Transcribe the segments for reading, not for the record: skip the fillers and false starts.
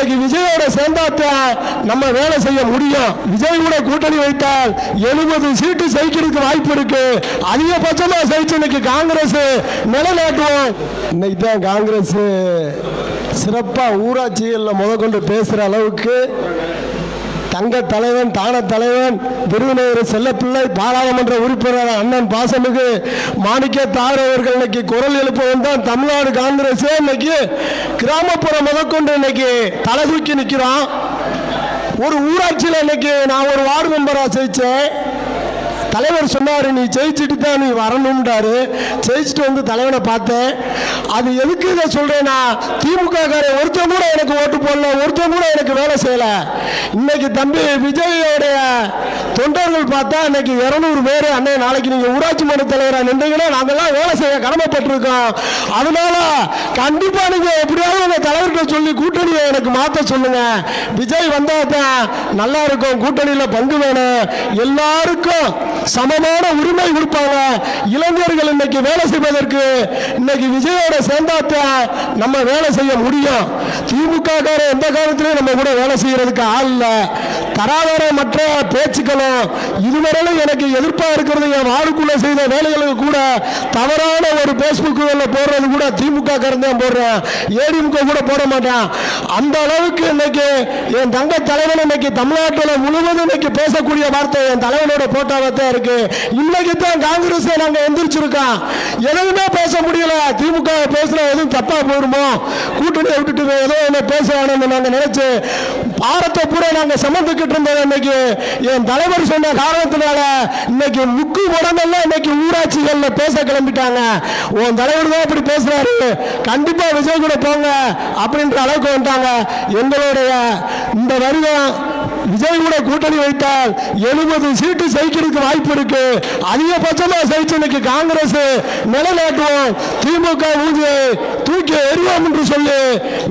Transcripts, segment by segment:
இன்னைக்கு விஜயோட சேர்ந்தாத்தான் நம்ம வேலை செய்ய முடியும். விஜய் கூட கூட்டணி வைத்தால் 70 சீட்டு ஜெயிக்கிறதுக்கு வாய்ப்பு இருக்கு. அதிகபட்சமா ஜெயிச்சு இன்னைக்கு காங்கிரஸ் நிலைநாட்டுவோம். இன்னைக்கு தான் காங்கிரஸ் சிறப்பா ஊராட்சிகளில் முதற்கொண்டு பேசுற அளவுக்கு தங்க தலைவன் தான தலைவன் விருதுநகர் செல்லப்பிள்ளை பாராளுமன்ற உறுப்பினர் அண்ணன் பாசமிகு மாணிக்க தார் அவர்கள் இன்னைக்கு குரல் எழுப்பவும் தான் தமிழ்நாடு காங்கிரஸ் இன்னைக்கு கிராமப்புறம் முதற்கொண்டு இன்னைக்கு தலை தூக்கி நிற்கிறோம். ஒரு ஊராட்சியில் இன்னைக்கு நான் ஒரு வார்டு மெம்பரா ஜெயிச்சேன். தலைவர் சொன்னாரு நீ ஜெயிச்சுட்டு தான் நீ வரணும்ன்றாரு. ஜெயிச்சுட்டு வந்து தலைவனை பார்த்தேன். அது எதுக்கு இதை சொல்றேன்னா, திமுக ஒருத்தன் கூட எனக்கு ஓட்டு போடல, ஒருத்தன் கூட எனக்கு வேலை செய்யல. இன்னைக்கு தம்பி விஜயோடைய தொண்டர்கள் பார்த்தா இன்னைக்கு 200 பேர் அண்ணன் நாளைக்கு நீங்க ஊராட்சி மன்ற தலைவராக நின்றீங்கன்னா நாங்கெல்லாம் வேலை செய்ய கடமைப்பட்டிருக்கோம். அதனால கண்டிப்பா நீங்க எப்படியாவது உங்க தலைவர்கிட்ட சொல்லி கூட்டணியை எனக்கு மாற்ற சொல்லுங்க. விஜய் வந்தா தான் நல்லா இருக்கும். கூட்டணியில் பங்கு வேணும். எல்லாருக்கும் சமமான உரிமை கொடுப்பாங்க. இளைஞர்கள் இன்னைக்கு வேலை செய்வதற்கு இன்னைக்கு விஜயோட சேர்ந்தாத்தான் நம்ம வேலை செய்ய முடியும். திமுக எந்த காலத்திலையும் நம்ம கூட வேலை செய்யறதுக்கு ஆள் இல்ல. தராதர மற்ற பேச்சுக்களும் இதுவரையிலும் எனக்கு எதிர்ப்பா இருக்கிறது. என் வார்டுக்குள்ள செய்த வேலைகளுக்கு கூட தவறான ஒரு பேஸ்புக் போடுறது கூட திமுக தான் போடுறேன். ஏடிஎம்கே கூட போட மாட்டேன். அந்த அளவுக்கு இன்னைக்கு என் தங்க தலைவன் இன்னைக்கு தமிழ்நாட்டில் முழுவதும் இன்னைக்கு பேசக்கூடிய வார்த்தை என் தலைவனோட போட்டாவை தான் இருக்கு. இன்னைக்கு தான் காங்கிரஸ் நாங்க எந்திரிச்சிருக்கோம். எதுவுமே பேச முடியல. திமுக பேசுற எதுவும் தப்பா போடுமோ, கூட்டணியை விட்டுட்டு ஏதோ என்ன பேசுவானு நாங்க நினைச்சு பாரத்தை பூரா நாங்க சமந்துக்கிட்டு இருந்தோம். இன்னைக்கு என் தலைவர் சொன்ன காரணத்தினால இன்னைக்கு முக்கு உடம்பெல்லாம் இன்னைக்கு ஊராட்சிகள்ல பேச கிளம்பிட்டாங்க. உன் தலைவர் தான் இப்படி பேசுறாரு, கண்டிப்பா விஜய் கூட போங்க அப்படின்ற அளவுக்கு வந்துட்டாங்க. எங்களுடைய இந்த வருடம் விஜய் கூட கூட்டணி வைத்தால் 70 சீட்டு ஜெயிக்கிறதுக்கு வாய்ப்பு இருக்கு. அதிகபட்சமா ஜெயிச்சு இன்னைக்கு காங்கிரஸ் நிலைநாட்டுவோம். திமுக ஊதியை தூக்கி எறிவோம் என்று சொல்லி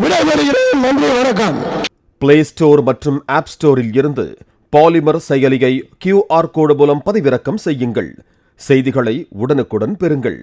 விடைபெறுகிறேன். நன்றி, வணக்கம். பிளே ஸ்டோர் மற்றும் ஆப் ஸ்டோரில் இருந்து பாலிமர் செயலியை QR கோடு மூலம் பதிவிறக்கம் செய்யுங்கள். செய்திகளை உடனுக்குடன் பெறுங்கள்.